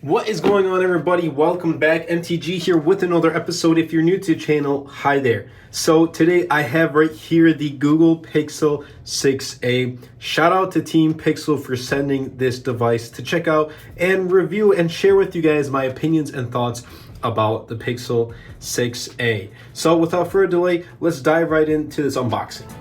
What is going on, everybody? Welcome back. MTG here with another episode. If you're new to the channel, hi there. So today I have right here the Google Pixel 6a. Shout out to Team Pixel for sending this device to check out and review and share with you guys my opinions and thoughts about the Pixel 6a. So without further delay, let's dive right into this unboxing.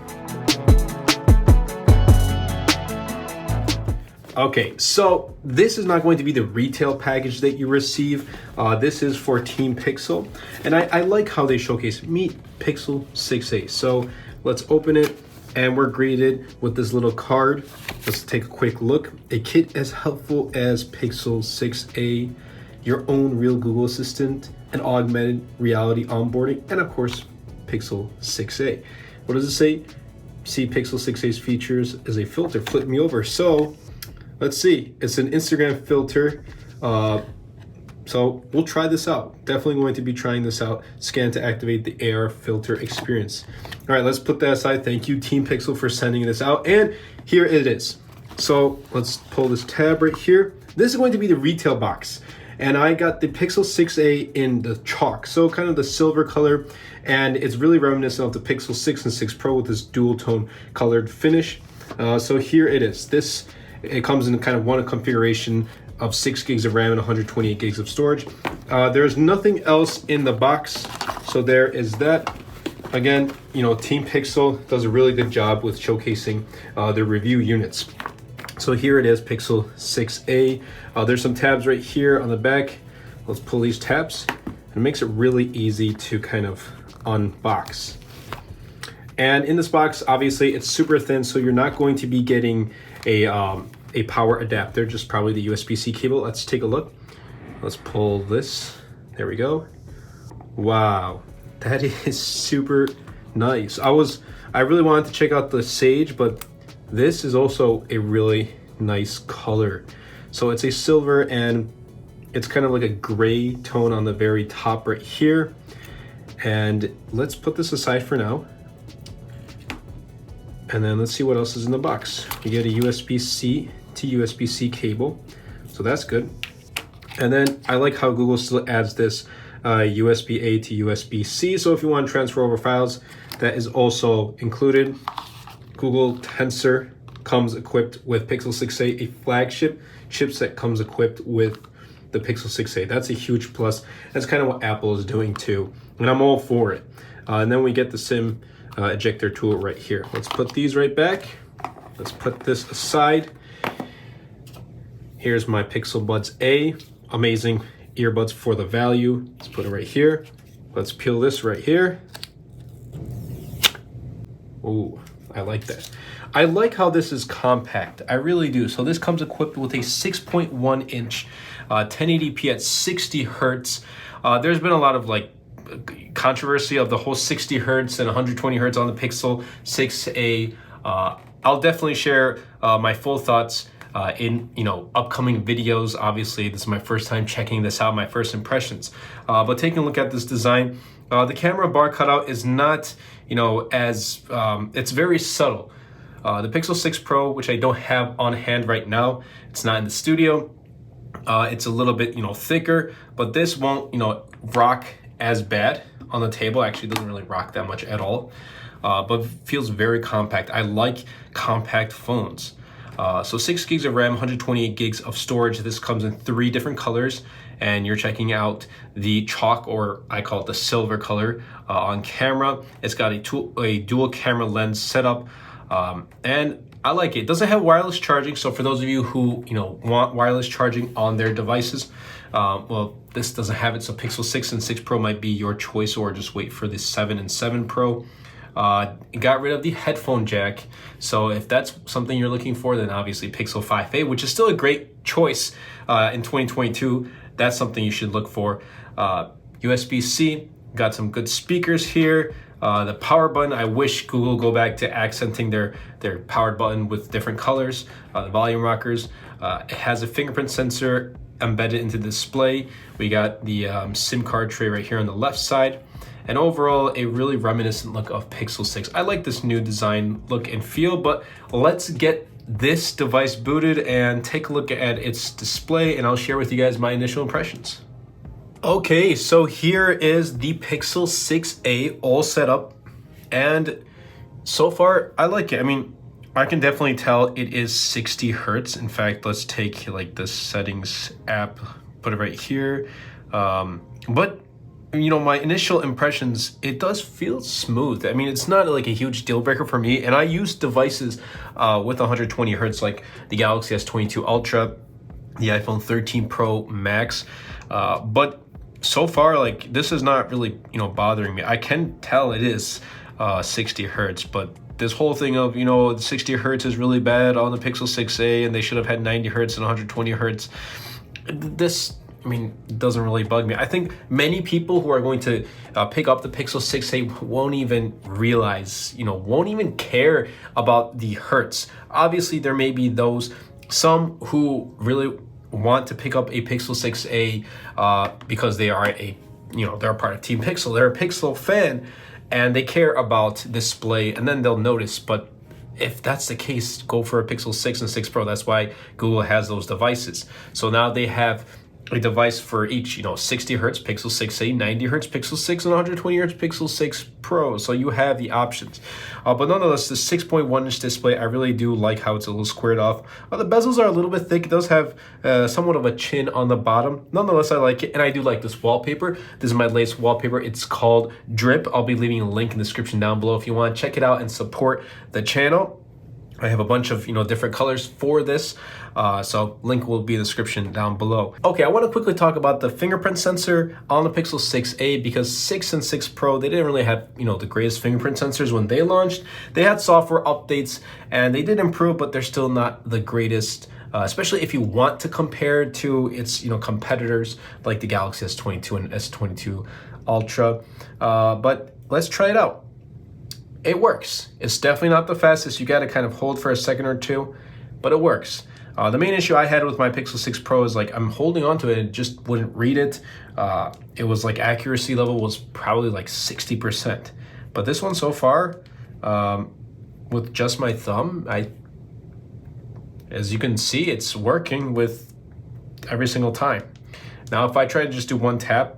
Okay, so this is not going to be the retail package that you receive. This is for Team Pixel, and I like how they showcase Meet Pixel 6a. So let's open it, and we're greeted with this little card. Let's take a quick look. A kit as helpful as Pixel 6a, your own real Google Assistant, and augmented reality onboarding, and of course, Pixel 6a. What does it say? See Pixel 6a's features as a filter. Flip me over. So let's see, it's an Instagram filter. So we'll try this out. Definitely going to be trying this out. Scan to activate the AR filter experience. All right, let's put that aside. Thank you, Team Pixel, for sending this out. And here it is. So let's pull this tab right here. This is going to be the retail box. And I got the Pixel 6a in the chalk, so kind of the silver color. And it's really reminiscent of the Pixel 6 and 6 Pro with this dual tone colored finish. So here it is. It comes in kind of one configuration of 6 gigs of RAM and 128 gigs of storage. There's nothing else in the box, so there is that. Again, you know, Team Pixel does a really good job with showcasing their review units. So here it is, Pixel 6a. There's some tabs right here on the back. Let's pull these tabs. It makes it really easy to kind of unbox. And in this box, obviously, it's super thin, so you're not going to be getting a power adapter, just probably the USB-C cable. Let's take a look. Let's pull this. There we go. Wow, that is super nice. I really wanted to check out the Sage, but this is also a really nice color. So it's a silver and it's kind of like a gray tone on the very top right here. And let's put this aside for now. And then let's see what else is in the box. You get a USB-C to USB-C cable, so that's good. And then I like how Google still adds this USB-A to USB-C, so if you want to transfer over files, that is also included. Google Tensor comes equipped with Pixel 6a, a flagship chipset comes equipped with the Pixel 6a. That's a huge plus. That's kind of what Apple is doing too, and I'm all for it. And then we get the SIM ejector tool right here. Let's put these right back. Let's put this aside. Here's my Pixel Buds A. Amazing earbuds for the value. Let's put it right here. Let's peel this right here. Ooh, I like that. I like how this is compact. I really do. So this comes equipped with a 6.1 inch 1080p at 60 hertz. There's been a lot of controversy of the whole 60 hertz and 120 hertz on the Pixel 6a. I'll definitely share my full thoughts in upcoming videos. Obviously, this is my first time checking this out, my first impressions. But taking a look at this design, the camera bar cutout is not as it's very subtle. The Pixel 6 Pro, which I don't have on hand right now, it's not in the studio. It's a little bit thicker, but this won't rock as bad on the table. Actually, doesn't really rock that much at all, but feels very compact. I like compact phones. So 6 gigs of RAM, 128 gigs of storage. This comes in 3 different colors, and you're checking out the chalk, or I call it the silver color, on camera. It's got a dual camera lens setup, and I like it. It doesn't have wireless charging, so for those of you who want wireless charging on their devices, well, this doesn't have it, so Pixel 6 and 6 Pro might be your choice, or just wait for the 7 and 7 Pro. It got rid of the headphone jack, so if that's something you're looking for, then obviously Pixel 5a, which is still a great choice in 2022, that's something you should look for. USB-C, got some good speakers here. The power button, I wish Google go back to accenting their power button with different colors. The volume rockers, it has a fingerprint sensor embedded into the display. We got the SIM card tray right here on the left side. And overall, a really reminiscent look of Pixel 6. I like this new design look and feel, but let's get this device booted and take a look at its display, and I'll share with you guys my initial impressions. Okay, so here is the Pixel 6a all set up, and so far I like it. I mean, I can definitely tell it is 60 hertz. In fact, let's take like the settings app, put it right here. But you know, my initial impressions, it does feel smooth. I mean, it's not like a huge deal breaker for me. And I use devices with 120 hertz, like the Galaxy S22 Ultra, the iPhone 13 Pro Max. But so far, like, this is not really, you know, bothering me. I can tell it is 60 hertz, but this whole thing of, you know, 60 hertz is really bad on the Pixel 6a and they should have had 90 hertz and 120 hertz. This, I mean, doesn't really bug me. I think many people who are going to pick up the Pixel 6a won't even realize, you know, won't even care about the hertz. Obviously, there may be some who really want to pick up a Pixel 6a because they are they're a part of Team Pixel. They're a Pixel fan and they care about display, and then they'll notice. But if that's the case, go for a Pixel 6 and 6 Pro. That's why Google has those devices. So now they have a device for each, you know, 60 hertz Pixel 6a, 90 hertz Pixel 6, and 120 hertz Pixel 6 Pro. So you have the options. But nonetheless, the 6.1-inch display, I really do like how it's a little squared off. The bezels are a little bit thick. It does have somewhat of a chin on the bottom. Nonetheless, I like it, and I do like this wallpaper. This is my latest wallpaper. It's called Drip. I'll be leaving a link in the description down below if you want to check it out and support the channel. I have a bunch of, you know, different colors for this, so link will be in the description down below. Okay, I want to quickly talk about the fingerprint sensor on the Pixel 6a, because 6 and 6 Pro, they didn't really have, you know, the greatest fingerprint sensors when they launched. They had software updates and they did improve, but they're still not the greatest, especially if you want to compare to its, you know, competitors like the Galaxy S22 and S22 Ultra. But let's try it out. It works. It's definitely not the fastest. You got to kind of hold for a second or two, but it works. The main issue I had with my Pixel 6 Pro is like I'm holding onto it and it just wouldn't read it. It was like accuracy level was probably like 60%. But this one so far, with just my thumb, as you can see, it's working with every single time. Now, if I try to just do one tap,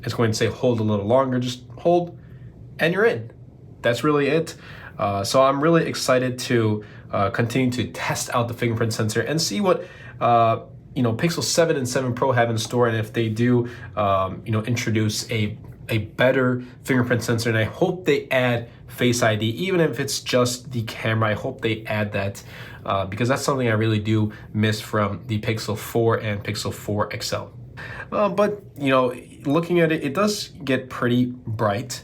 it's going to say hold a little longer. Just hold and you're in. That's really it. So I'm really excited to continue to test out the fingerprint sensor and see what you know, Pixel 7 and 7 Pro have in store, and if they do you know, introduce a better fingerprint sensor. And I hope they add Face ID, even if it's just the camera. I hope they add that because that's something I really do miss from the Pixel 4 and Pixel 4 XL. But you know, looking at it, it does get pretty bright.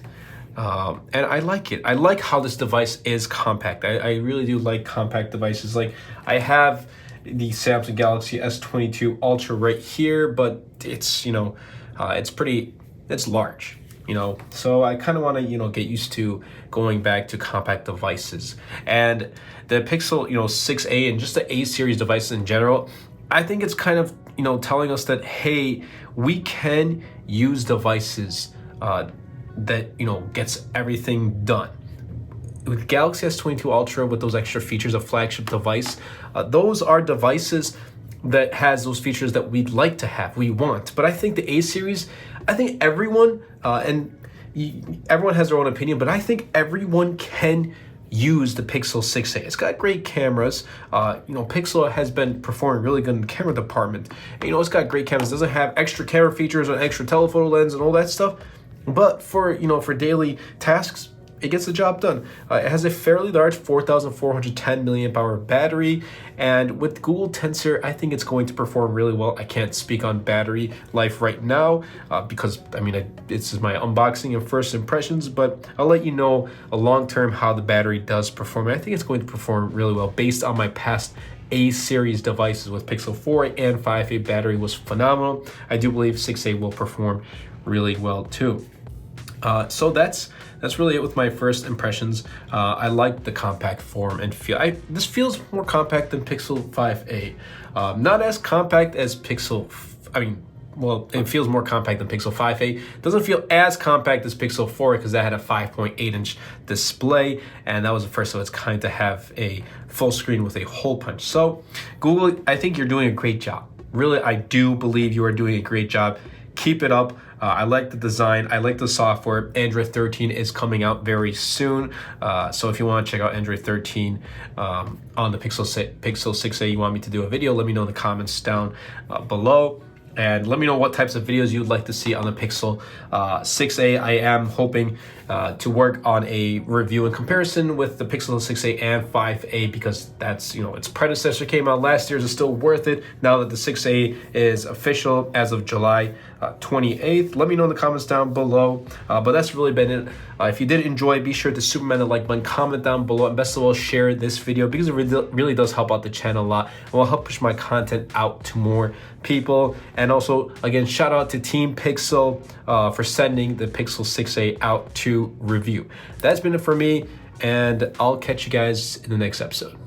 And I like it. I like how this device is compact. I really do like compact devices. Like, I have the Samsung Galaxy S22 Ultra right here, but it's, you know, it's large, you know. So I kind of want to, you know, get used to going back to compact devices. And the Pixel, you know, 6a and just the A series devices in general, I think it's kind of, you know, telling us that, hey, we can use devices that, you know, gets everything done. With Galaxy S22 Ultra, with those extra features, a flagship device, those are devices that has those features that we'd like to have, we want. But I think the A series, I think everyone, everyone has their own opinion, but I think everyone can use the Pixel 6a. It's got great cameras. You know, Pixel has been performing really good in the camera department. And, you know, it's got great cameras. It doesn't have extra camera features or extra telephoto lens and all that stuff. But for, you know, for daily tasks, it gets the job done. It has a fairly large 4,410 milliamp hour battery, and with Google Tensor, I think it's going to perform really well. I can't speak on battery life right now because, I mean, this is my unboxing and first impressions, but I'll let you know long term how the battery does perform. And I think it's going to perform really well based on my past A series devices with Pixel 4 and 5a. Battery was phenomenal. I do believe 6a will perform really well too. So that's really it with my first impressions. I like the compact form and feel. This feels more compact than Pixel 5a. Not as compact as Pixel, well, it feels more compact than Pixel 5a. Doesn't feel as compact as Pixel 4 because that had a 5.8-inch display, and that was the first of its kind to have a full screen with a hole punch. So Google, I think you're doing a great job. Really, I do believe you are doing a great job. Keep it up. I like the design. I like the software. Android 13 is coming out very soon. So if you want to check out Android 13 on the Pixel 6a, you want me to do a video, let me know in the comments down below. And let me know what types of videos you'd like to see on the Pixel 6a. I am hoping to work on a review in comparison with the Pixel 6a and 5a, because that's, its predecessor came out last year. Is still worth it now that the 6a is official as of July 28th? Let me know in the comments down below. But that's really been it. If you did enjoy, be sure to superman the like button, comment down below, and best of all, share this video because it really does help out the channel a lot and will help push my content out to more people. And also, again, shout out to Team Pixel for sending the Pixel 6a out to review. That's been it for me, and I'll catch you guys in the next episode.